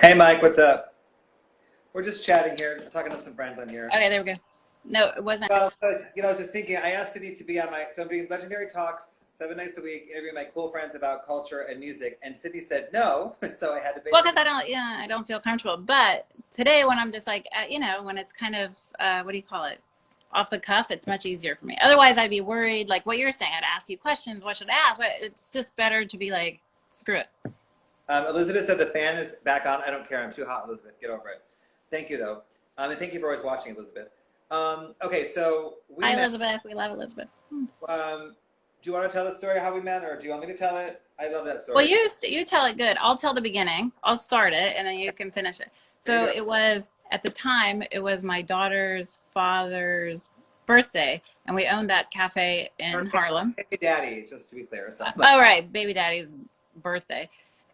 Hey Mike, what's up? We're just chatting here, talking to some friends on here. Okay, there we go. No, it wasn't. I was just thinking, I asked Sydney to be on so I'm doing Legendary Talks 7 nights a week, interviewing my cool friends about culture and music, and Sydney said no, so I had to Well, because basically. I don't feel comfortable. But today, when I'm just like, when it's kind of, what do you call it? Off the cuff, it's much easier for me. Otherwise, I'd be worried, like what you're saying. I'd ask you questions. What should I ask? But it's just better to be like, screw it. Elizabeth said the fan is back on. I don't care. I'm too hot, Elizabeth. Get over it. Thank you, though. And thank you for always watching, Elizabeth. Okay, so we Hi, met. Elizabeth. We love Elizabeth. Do you want to tell the story how we met, or do you want me to tell it? I love that Well, story. you tell it good. I'll tell the beginning. I'll start it, and then you can finish it. There you So go. it was at the time. It was my daughter's father's birthday, and we owned that cafe Her in Harlem. baby daddy, just to be clear. So, Oh, right, baby daddy's birthday.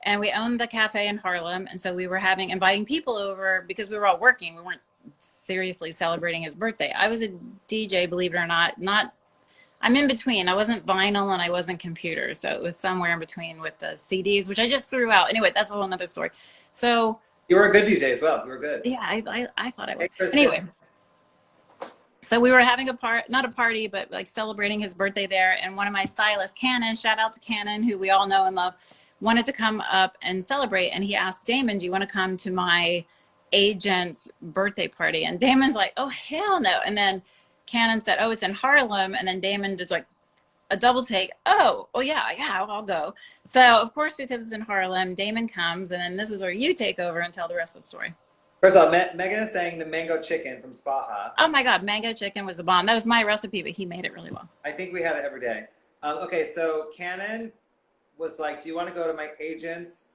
And we owned the cafe in Harlem, and so we were inviting people over because we were all working. We weren't seriously celebrating his birthday. I was a DJ, believe it or not. Not I'm in between. I wasn't vinyl and I wasn't computer, so it was somewhere in between with the CDs, which I just threw out. Anyway, that's a whole other story. So you were a good DJ as well. You were good. yeah, I thought I was. Hey, Kristen. Anyway, so we were having not a party, but like celebrating his birthday there. And one of my stylists, Cannon, shout out to Cannon, who we all know and love, wanted to come up and celebrate. And he asked Damon, do you want to come to my agent's birthday party? And Damon's like, oh, hell no. And then Cannon said, oh, it's in Harlem. And then Damon did like a double take. Oh, yeah, I'll go. So of course, because it's in Harlem, Damon comes. And then this is where you take over and tell the rest of the story. First of all, Megan is saying the mango chicken from Spaha. Oh my God, mango chicken was a bomb. That was my recipe, but he made it really well. I think we had it every day. Okay, so Cannon was like, "Do you want to go to my agent's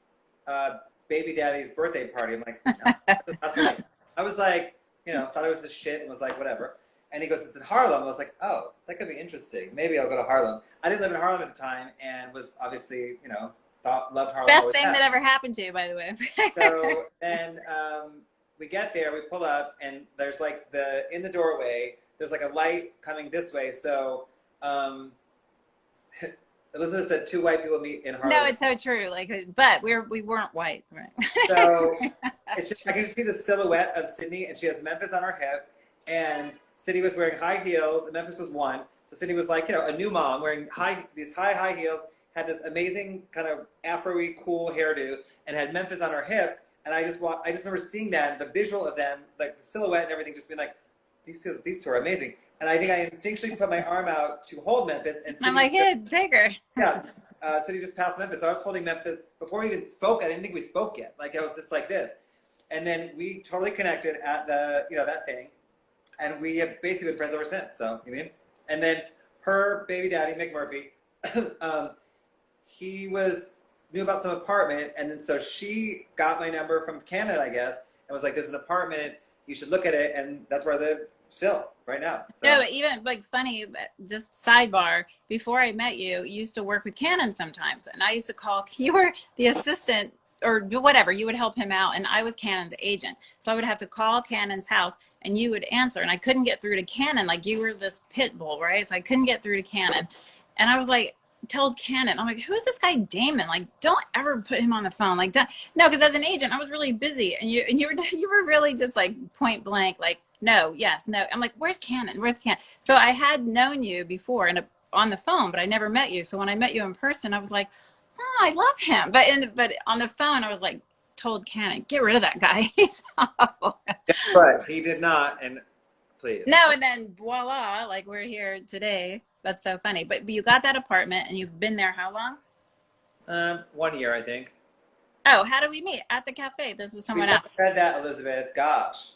baby daddy's birthday party?" I'm like, "No, that's not." I was like, thought it was the shit and was like, whatever. And he goes, "It's in Harlem." I was like, "Oh, that could be interesting. Maybe I'll go to Harlem." I didn't live in Harlem at the time and was obviously, loved Harlem. Best Always thing have. that ever happened to you, by the way. So then we get there, we pull up, and there's like in the doorway, there's like a light coming this way. So Elizabeth said two white people meet in Harlem. No, it's so true. Like, but we weren't white, right? So it's just, I can just see the silhouette of Sydney, and she has Memphis on her hip, and Sydney was wearing high heels, and Memphis was one. So Sydney was like, a new mom wearing these high heels, had this amazing kind of afro-y cool hairdo, and had Memphis on her hip. And I just remember seeing that, the visual of them, like the silhouette and everything, just being like, these two are amazing. And I think I instinctually put my arm out to hold Memphis, and I'm like, yeah, take her. yeah, City just passed Memphis. So I was holding Memphis before we even spoke. I didn't think we spoke yet. Like I was just like this, and then we totally connected at that thing, and we have basically been friends ever since. So you mean? And then her baby daddy McMurphy, he knew about some apartment, and then so she got my number from Canada, I guess, and was like, "There's an apartment. You should look at it," and that's where I live still right now. So. No, but even like funny, just sidebar. Before I met you, you used to work with Cannon sometimes, and I used to call. You were the assistant or whatever. You would help him out, and I was Cannon's agent, so I would have to call Cannon's house, and you would answer, and I couldn't get through to Cannon. Like you were this pit bull, right? So I couldn't get through to Cannon, and I was like. Told Cannon, I'm like, who is this guy Damon? Like, don't ever put him on the phone like that. No, because as an agent, I was really busy, and you were really just like point blank, like no, yes, no. I'm like, where's Cannon? Where's Cannon? So I had known you before and on the phone, but I never met you. So when I met you in person, I was like, oh, I love him. But on the phone, I was like, told Cannon, get rid of that guy. He's awful. But he did not, and please. No, and then voila, like we're here today. That's so funny. But you got that apartment and you've been there how long? 1 year, I think. Oh, how did we meet? At the cafe. This is someone We else. said that, Elizabeth. Gosh.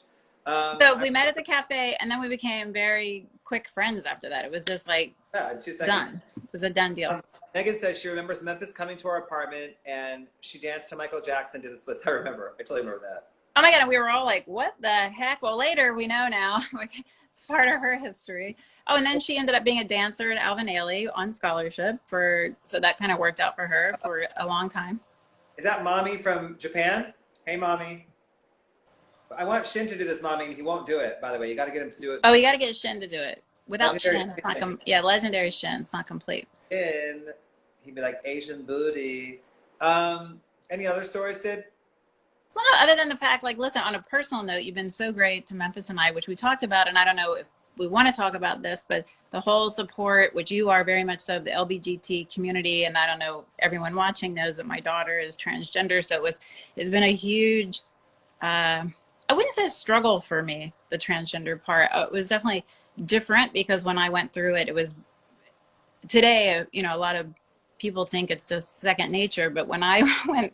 So we met at the cafe and then we became very quick friends after that. It was just like Yeah, in 2 seconds. done. It was a done deal. Megan said she remembers Memphis coming to our apartment and she danced to Michael Jackson to the splits. I remember. I totally remember that. Oh my God. And we were all like, what the heck? Well, later we know now. It's part of her history. Oh, and then she ended up being a dancer at Alvin Ailey on scholarship so that kind of worked out for her for a long time. Is that Mommy from Japan? Hey, Mommy. I want Shin to do this, Mommy, and he won't do it, by the way. You got to get him to do it. Oh, you got to get Shin to do it. Without Legendary Shin, it's Shin. not legendary Shin. It's not complete. He'd be like, Asian booty. Any other stories, Sid? Well, other than the fact, like, listen, on a personal note, you've been so great to Memphis and I, which we talked about, and I don't know if we want to talk about this, but the whole support, which you are very much so, of the LGBT community, and I don't know, everyone watching knows that my daughter is transgender, so it's been a huge, I wouldn't say a struggle for me, the transgender part. It was definitely different because when I went through it, it was today, you know, a lot of people think it's just second nature, but when I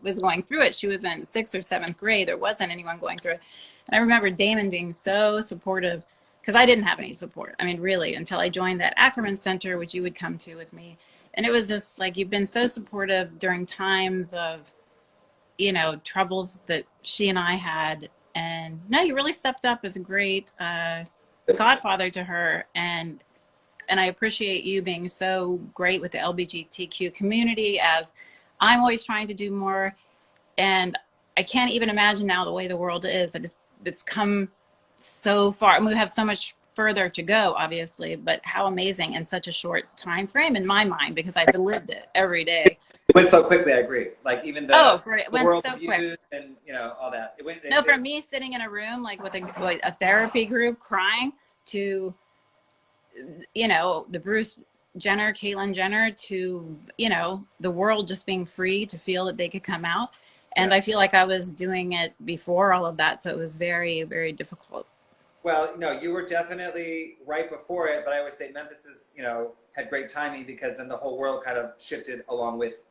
was going through it, she was in 6th or 7th grade. There wasn't anyone going through it. And I remember Damon being so supportive because I didn't have any support. I mean, really, until I joined that Ackerman Center, which you would come to with me. And it was just like, you've been so supportive during times of, you know, troubles that she and I had. And no, you really stepped up as a great godfather to her. And I appreciate you being so great with the LGBTQ community, as I'm always trying to do more. And I can't even imagine now the way the world is. It's come so far. I mean, we have so much further to go, obviously, but how amazing in such a short time frame in my mind, because I've lived it every day. It went so quickly, I agree. Like even the it went world so views quick. and, you know, all that. No, for me, sitting in a room like with a therapy group crying to, you know, the Bruce Jenner, Caitlyn Jenner, to, you know, the world just being free to feel that they could come out. And Yeah. I feel like I was doing it before all of that. So it was very, very difficult. Well, no, you were definitely right before it, but I would say Memphis is, you know, had great timing because then the whole world kind of shifted along with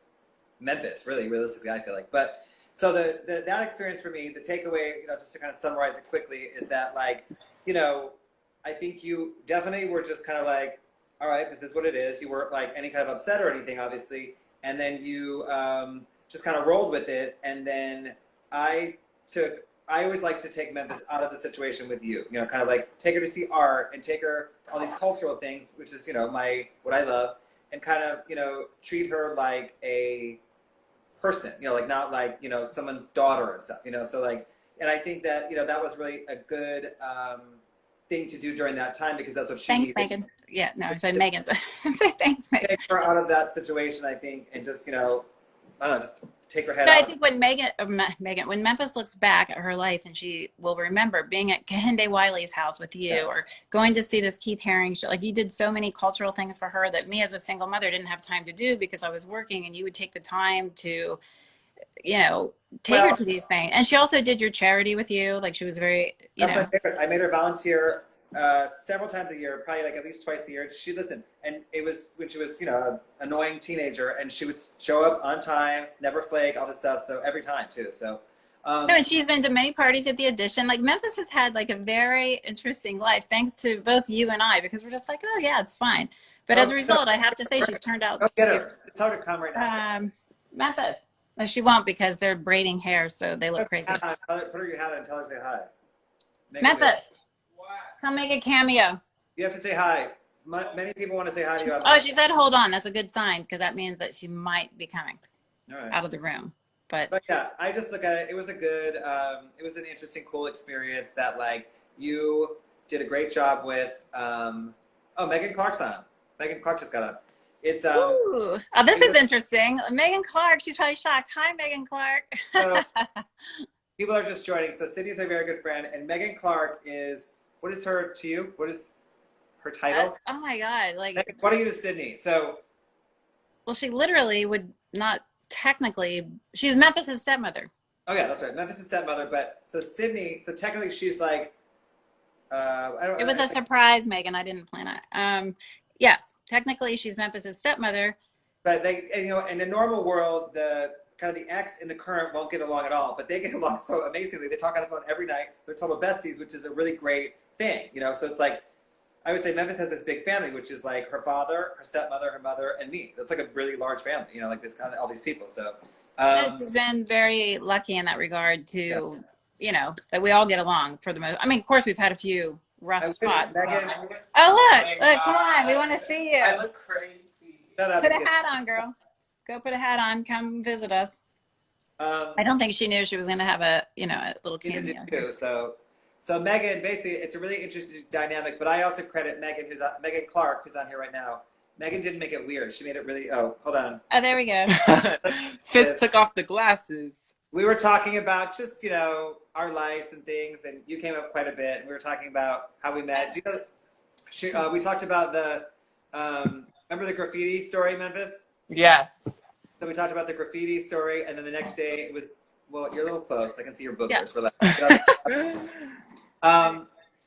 Memphis, really, realistically, I feel like. But so that experience for me, the takeaway, you know, just to kind of summarize it quickly, is that, like, you know, I think you definitely were just kind of like, all right, this is what it is. You weren't like any kind of upset or anything, obviously. And then you just kind of rolled with it. And then I always like to take Memphis out of the situation with you, you know, kind of like take her to see art and take her all these cultural things, which is, you know, what I love, and kind of, you know, treat her like a person, you know, like not like, you know, someone's daughter and stuff, you know. So like, and I think that, you know, that was really a good thing to do during that time because that's what she Thanks, needed. Megan. Yeah, no, I said Megan. Thanks, Megan. Take her out of that situation, I think, and just, you know, I don't know, just take her head But I out. think when when Memphis looks back at her life, and she will remember being at Kehinde Wiley's house with you, Yeah. or going to see this Keith Haring show. Like, you did so many cultural things for her that me as a single mother didn't have time to do because I was working, and you would take the time to, you know, take her to these things. And she also did your charity with you. Like, she was very, you That's know. my favorite. I made her volunteer several times a year, probably like at least twice a year. She listened, and it was when she was, you know, an annoying teenager, and she would show up on time, never flake, all that stuff. So every time too. So. No, and she's been to many parties at the Addition. Like, Memphis has had like a very interesting life, thanks to both you and I, because we're just like, oh yeah, it's fine. But as a result, I have to say she's turned out. Go get her. Tell her to come right now. Memphis. No, she won't because they're braiding hair, so they look crazy. Put her your hat on and tell her to say hi. Memphis, come make a cameo. You have to say hi. Many people want to say hi to you. Oh, she said, hold on. That's a good sign because that means that she might be coming out of the room. But yeah, I just look at it. It was a good, it was an interesting, cool experience that, like, you did a great job with. Oh, Megan Clark's on. Megan Clark just got on. It's Ooh. Oh, this is interesting. Megan Clark. She's probably shocked. Hi, Megan Clark. So, people are just joining. So Sydney's my very good friend, and Megan Clark is. What is her to you? What is her title? Oh my God! Like, Megan, what are you to Sydney? So. Well, she literally would not technically. She's Memphis's stepmother. Oh yeah, that's right. Memphis's stepmother, but so Sydney. So technically, she's like. I don't. It was a surprise, Megan. I didn't plan it. Yes, technically she's Memphis's stepmother. But they, you know, in the normal world, the kind of the ex and the current won't get along at all. But they get along so amazingly. They talk on the phone every night. They're total besties, which is a really great thing, you know. So it's like, I would say Memphis has this big family, which is like her father, her stepmother, her mother, and me. That's like a really large family, you know, like this kind of all these people. So she's been very lucky in that regard to, you know, that we all get along for the most. I mean, of course, we've had a few rough spots. Oh, look, come on. We want to see you. I look crazy. Put a hat on, girl. Go put a hat on. Come visit us. I don't think she knew she was going to have a, you know, a little cameo. Too, so Megan, basically, it's a really interesting dynamic, but I also credit Megan, Megan Clark, who's on here right now. Megan didn't make it weird. She made it really, oh, hold on. Oh, there we go. Fitz took off the glasses. We were talking about just, our lives and things, and you came up quite a bit, and we were talking about how we met. Do you know, we talked about remember the graffiti story, Memphis? Yes. So we talked about the graffiti story, and then the next day it was, well, you're a little close. I can see your boogers. Yeah.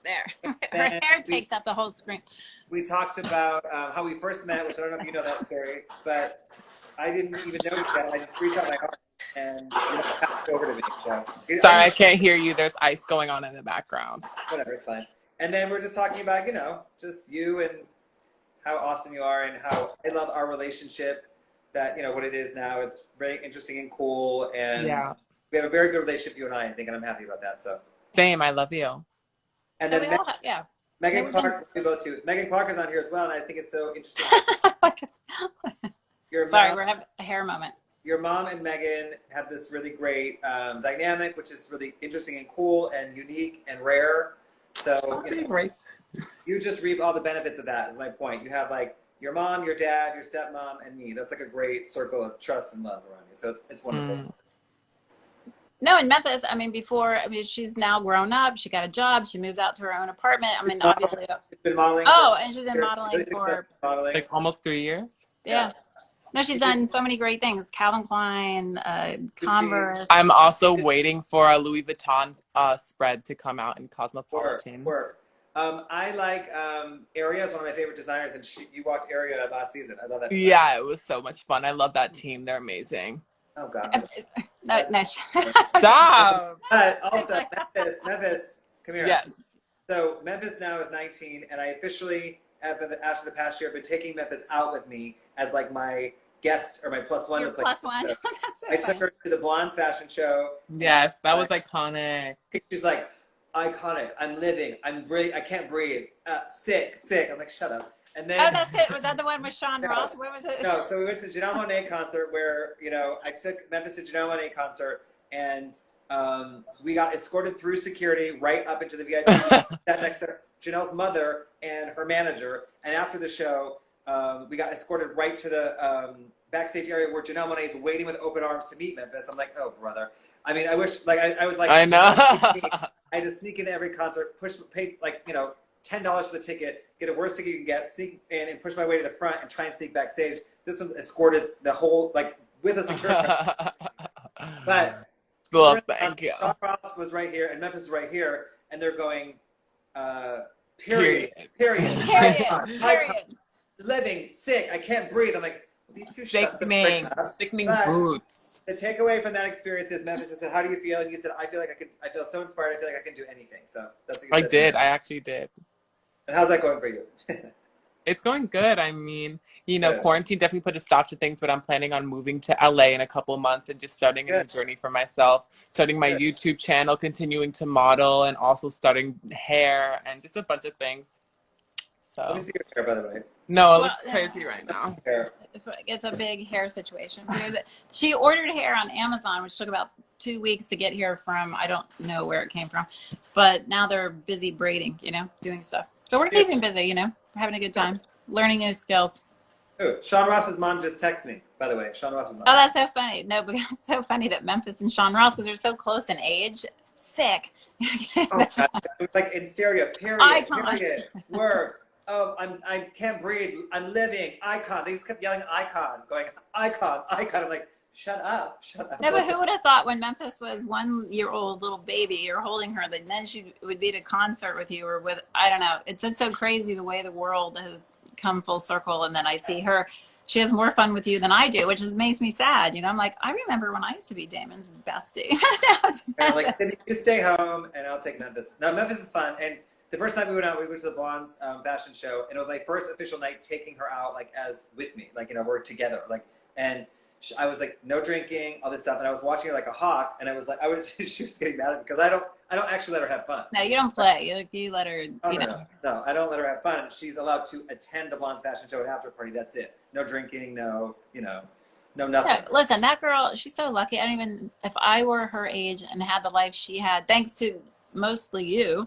There. Her hair takes up the whole screen. We talked about how we first met, which I don't know if you know that story, but I didn't even know that. I just reached out my arm and passed it over to me. So, sorry, I can't hear you. There's ice going on in the background. Whatever, it's fine. And then we're just talking about, just you and how awesome you are and how I love our relationship, that, what it is now. It's very interesting and cool. And we have a very good relationship, you and I think, and I'm happy about that. So same, I love you. And then Megan Clark, we both too. Megan Clark is on here as well, and I think it's so interesting. Sorry, we're having a hair moment. Your mom and Megan have this really great dynamic, which is really interesting and cool and unique and rare. So you just reap all the benefits of that, is my point. You have like your mom, your dad, your stepmom, and me. That's like a great circle of trust and love around you. So it's wonderful. No, in Memphis, she's now grown up. She got a job. She moved out to her own apartment. Obviously. She's been modeling. And she's been modeling for like almost 3 years. Yeah. No, she's done so many great things. Calvin Klein, Converse. I'm also waiting for a Louis Vuitton spread to come out in Cosmopolitan. I like Area is one of my favorite designers, and you walked Area last season. I love that design. Yeah, it was so much fun. I love that team. They're amazing. Oh, God. No. Stop. But also, Memphis, come here. Yes. So Memphis now is 19, and I officially, after the past year, have been taking Memphis out with me as like my guest or my plus one. Your plus one. That's so I took her to the Blondes fashion show. Yes, that was iconic. She's like, iconic. I'm living. I can't breathe. Sick. I'm like, shut up. And then, that's it. Was that the one with Sean Ross? Where was it? No, so we went to Janelle Monae concert where, I took Memphis to Janelle Monae concert, and we got escorted through security right up into the VIP. Sat next to Janelle's mother and her manager. And after the show, we got escorted right to the backstage area where Janelle Monae is waiting with open arms to meet Memphis. I'm like, oh, brother. I mean, I wish, like, I was like, I know. I had to sneak into every concert, pay, like, $10 for the ticket, get the worst ticket you can get, sneak in and push my way to the front and try and sneak backstage. This one's escorted the whole, like, with a security. But thank you. Sean Ross was right here and Memphis is right here, and they're going, period. Living, sick, I can't breathe. I'm like, these two sickening boots. The takeaway from that experience is Memphis. I said, how do you feel? And you said, I feel so inspired. I feel like I can do anything. So that's what you said. I actually did. And how's that going for you? It's going good. I mean, quarantine definitely put a stop to things, but I'm planning on moving to LA in a couple months and just starting a new journey for myself, starting my YouTube channel, continuing to model, and also starting hair and just a bunch of things. So. Let me see your hair, by the way. No, it looks crazy right now. It's a big hair situation. She ordered hair on Amazon, which took about 2 weeks to get here from, I don't know where it came from, but now they're busy braiding, doing stuff. So we're keeping busy, we're having a good time, learning new skills. Ooh, Sean Ross's mom just texted me, by the way. Sean Ross's mom. Oh, that's so funny. No, but it's so funny that Memphis and Sean Ross, because they're so close in age. Sick. Like in stereo, period. Work. Oh, I can't breathe. I'm living. Icon. They just kept yelling icon, going icon. I'm like, shut up. No, but who would have thought when Memphis was 1 year old little baby, you're holding her, that then she would be at a concert with you or with, I don't know. It's just so crazy the way the world has come full circle. And then I see her, she has more fun with you than I do, which makes me sad. I'm like, I remember when I used to be Damon's bestie. I'm like, you stay home and I'll take Memphis. No, Memphis is fun. And the first time we went out, we went to the Blondes fashion show, and it was my first official night taking her out, like, as with me, like, we're together, like, and I was like, no drinking, all this stuff, and I was watching her like a hawk, and I was like, she was getting mad at me because I don't actually let her have fun. No, you don't play. You let her. No, I don't let her have fun. She's allowed to attend the Blondes fashion show and after party. That's it. No drinking. No, no nothing. Yeah, listen, that girl, she's so lucky. I don't even, if I were her age and had the life she had, thanks to mostly you,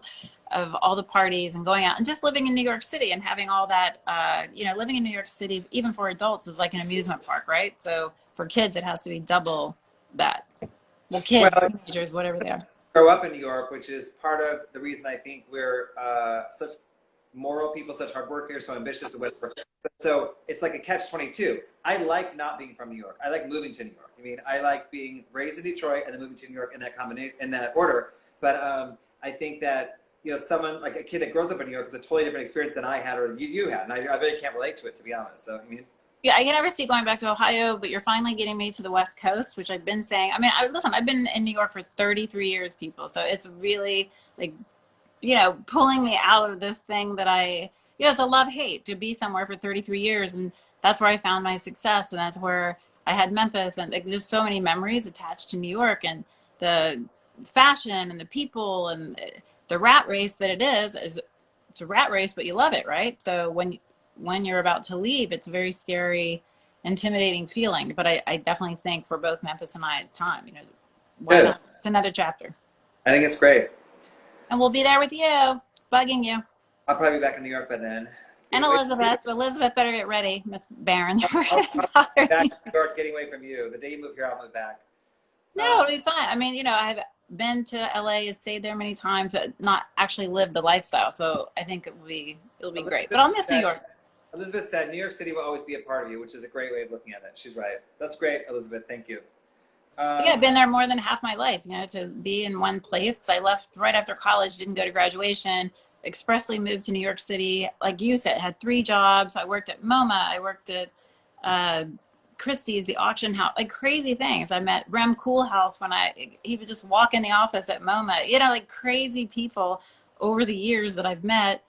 of all the parties and going out and just living in New York City and having all that, living in New York City, even for adults, is like an amusement park, right? So for kids, it has to be double that. Well, kids, Well, teenagers, whatever they are. grow up in New York, which is part of the reason I think we're such moral people, such hard workers, so ambitious, and whatever. So it's like a catch-22. I like not being from New York. I like moving to New York. I mean, I like being raised in Detroit and then moving to New York in that combination, in that order. But I think that someone like a kid that grows up in New York is a totally different experience than I had or you had, and I really can't relate to it, to be honest. So I mean. Yeah, I can never see going back to Ohio, but you're finally getting me to the West Coast, which I've been saying. I mean, listen, I've been in New York for 33 years, people. So it's really like, pulling me out of this thing that it's a love-hate to be somewhere for 33 years. And that's where I found my success. And that's where I had Memphis. And like, there's so many memories attached to New York and the fashion and the people and the rat race that it is it's a rat race, but you love it, right? So when you're about to leave, it's a very scary, intimidating feeling. But I definitely think for both Memphis and I, it's time. Why not? It's another chapter. I think it's great. And we'll be there with you, bugging you. I'll probably be back in New York by then. And Elizabeth, but Elizabeth better get ready, Miss Barron. I'll be back in New York getting away from you. The day you move here, I'll move back. No, it'll be fine. I mean, I've been to LA, stayed there many times, not actually lived the lifestyle. So I think it'll be great. But I'll miss New York. Elizabeth said, New York City will always be a part of you, which is a great way of looking at it. She's right. That's great, Elizabeth. Thank you. Yeah, I've been there more than half my life, to be in one place. Because I left right after college, didn't go to graduation, expressly moved to New York City. Like you said, had 3 jobs. I worked at MoMA. I worked at Christie's, the auction house, like crazy things. I met Rem Koolhaus when he would just walk in the office at MoMA. Like crazy people over the years that I've met.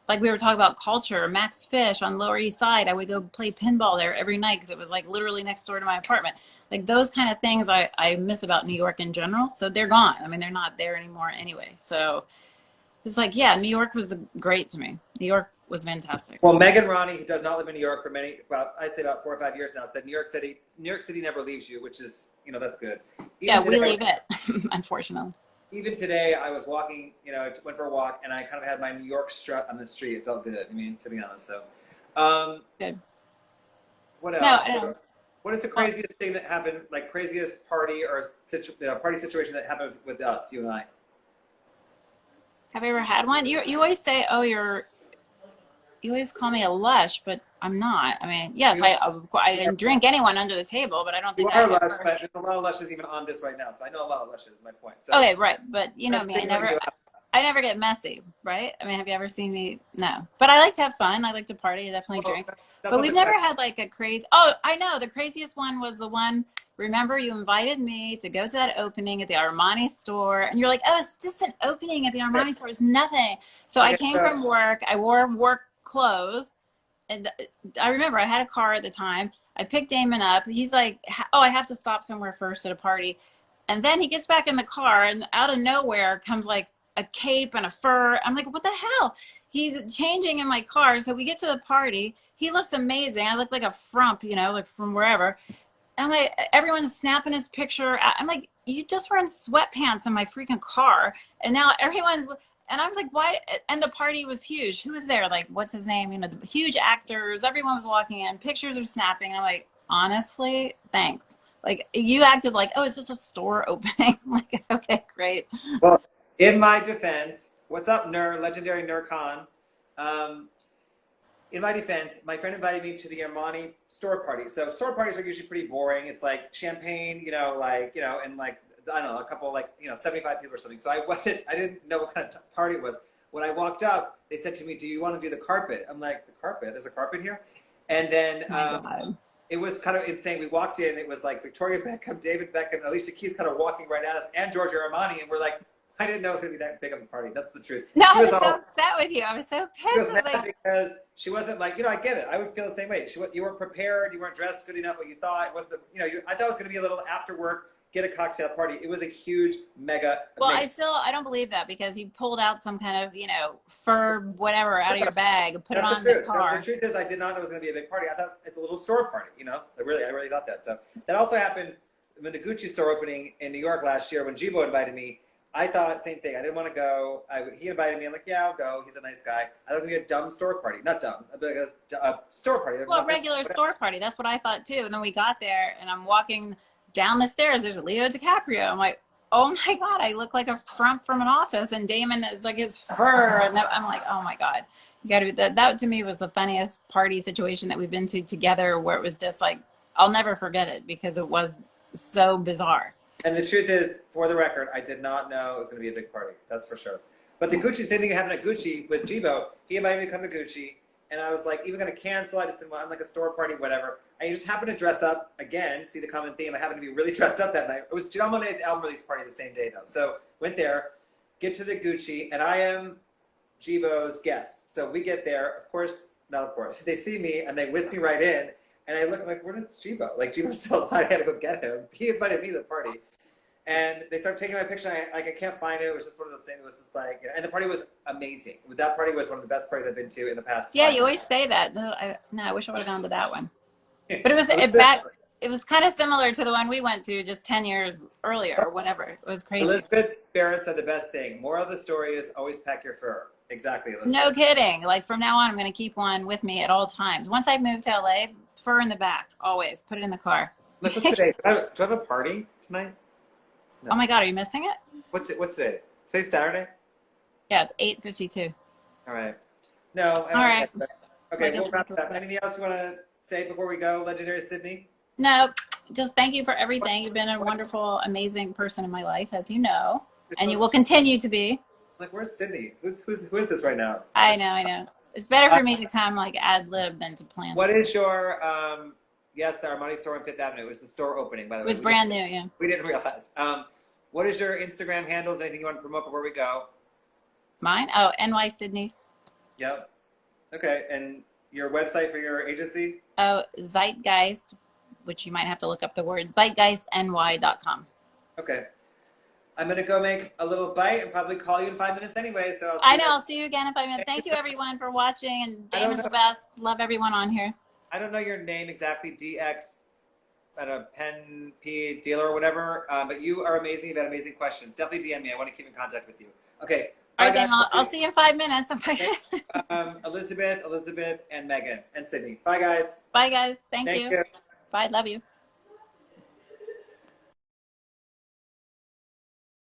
Like we were talking about culture, Max Fish on Lower East Side. I would go play pinball there every night because it was like literally next door to my apartment. Like those kind of things I miss about New York in general. So they're gone. I mean, they're not there anymore anyway. So it's like, yeah, New York was great to me. New York was fantastic. Well, Megan Ronnie, who does not live in New York for I'd say about 4 or 5 years now, said New York City never leaves you, which is, that's good. Even today, we leave it, unfortunately. Even today, I was walking, went for a walk, and I kind of had my New York strut on the street. It felt good, I mean, to be honest. So, good. What else? No, what is the craziest thing that happened, like craziest party or party situation that happened with us, you and I? Have you ever had one? You always say, oh, you always call me a lush, but I'm not. I mean, yes, I didn't drink anyone under the table, but I don't think you are lush, but there's a lot of lushes even on this right now, so I know a lot of lushes, my point. So, okay, right, but you know me, I never get messy, right? I mean, have you ever seen me? No, but I like to have fun. I like to party. I definitely drink. But we've never had like a crazy, I know, the craziest one was the one, remember you invited me to go to that opening at the Armani store, and you're like, oh, it's just an opening at the Armani store, it's nothing. So I came from work, I wore work clothes, and I remember I had a car at the time. I picked Damon up. He's like, oh, I have to stop somewhere first at a party. And then he gets back in the car, and out of nowhere comes like a cape and a fur. I'm like, what the hell? He's changing in my car. So we get to the party. He looks amazing. I look like a frump, like from wherever. I'm like, everyone's snapping his picture. I'm like, you just were in sweatpants in my freaking car. And now everyone's, and I was like, why? And the party was huge. Who was there? Like, what's his name? The huge actors. Everyone was walking in. Pictures are snapping. And I'm like, honestly, thanks. Like, you acted like, oh, it's just a store opening. I'm like, okay, great. Well, in my defense, what's up, Legendary Nurcon? In my defense, my friend invited me to the Armani store party. So store parties are usually pretty boring. It's like champagne, and like, I don't know, a couple 75 people or something. So I didn't know what kind of party it was. When I walked up, they said to me, do you want to do the carpet? I'm like, the carpet? There's a carpet here? And then it was kind of insane. We walked in, it was like Victoria Beckham, David Beckham, and Alicia Keys kind of walking right at us, and Giorgio Armani, and we're like, I didn't know it was going to be that big of a party. That's the truth. No, I was so upset with you. I was so pissed. She was mad because she wasn't like, I get it. I would feel the same way. You weren't prepared. You weren't dressed good enough. What you thought. It wasn't I thought it was going to be a little after work, get a cocktail party. It was a huge, mega. Well, I don't believe that, because you pulled out some kind of, fur, whatever, out of your bag and put it on the car. The truth is, I did not know it was going to be a big party. I thought it's a little store party, I really thought that. So that also happened when the Gucci store opening in New York last year, when Jibo invited me. I thought same thing. I didn't want to go. He invited me. I'm like, yeah, I'll go. He's a nice guy. I thought it was going to be a dumb store party. Not dumb, but a store party. Well, a regular store party. That's what I thought too. And then we got there, and I'm walking down the stairs, there's Leo DiCaprio. I'm like, oh my God, I look like a frump from an office. And Damon is like his fur. And I'm like, oh my God, you got to be that. That to me was the funniest party situation that we've been to together, where it was just like, I'll never forget it because it was so bizarre. And the truth is, for the record, I did not know it was going to be a big party. That's for sure. But the Gucci, same thing happened at Gucci with Jibo. He invited me to come to Gucci. And I was like, even going to cancel. I just said, well, I'm like a store party, whatever. I just happened to dress up again. See the common theme. I happened to be really dressed up that night. It was Janelle Monae's album release party the same day, though. So went there, get to the Gucci, and I am Jibo's guest. So we get there. Of course, not of course. They see me, and they whisk me right in. And I look, I'm like, where's Jibo? Like, Jibo's still outside. I had to go get him. He invited me to the party. And they start taking my picture. And I can't find it. It was just one of those things. It was just like, you know, and the party was amazing. That party was one of the best parties I've been to in the past. Yeah, you always say that. No, I wish I would have gone to that one. But it was it was kind of similar to the one we went to just 10 years earlier or whatever. It was crazy. Elizabeth Barrett said the best thing. Moral of the story is always pack your fur. Exactly, Elizabeth. No kidding. Like from now on, I'm going to keep one with me at all times. Once I move to LA, fur in the back, always. Put it in the car. What's today? Do I have a party tonight? No. Oh my God, are you missing it? What's today? Say Saturday? Yeah, it's 8:52. All right. No. All right. Okay, we'll wrap it up. Anything else you want to say before we go, Legendary Sydney? No, just thank you for everything. You've been a wonderful, amazing person in my life, as you know, and you will continue to be. Like, where's Sydney? Who is this right now? I know. It's better for me to come like ad lib than to plan. What is your yes, the Armani store on Fifth Avenue. It was the store opening, by the way. It was brand new, yeah. We didn't realize. What is your Instagram handles? Anything you want to promote before we go? Mine? Oh, NY Sydney. Yep. Okay, and your website for your agency? Oh, Zeitgeist, which you might have to look up the word, zeitgeistny.com. Okay. I'm going to go make a little bite and probably call you in 5 minutes anyway. So I'll see you again in 5 minutes. Thank you, everyone, for watching. And Damon's the best. Love everyone on here. I don't know your name exactly, DX, at a pen P dealer or whatever, but you are amazing. You've had amazing questions. Definitely DM me. I want to keep in contact with you. Okay. All right, Damon. I'll see you in 5 minutes. Elizabeth, and Megan, and Sydney. Bye, guys. Bye, guys. Thank you. Bye. Love you.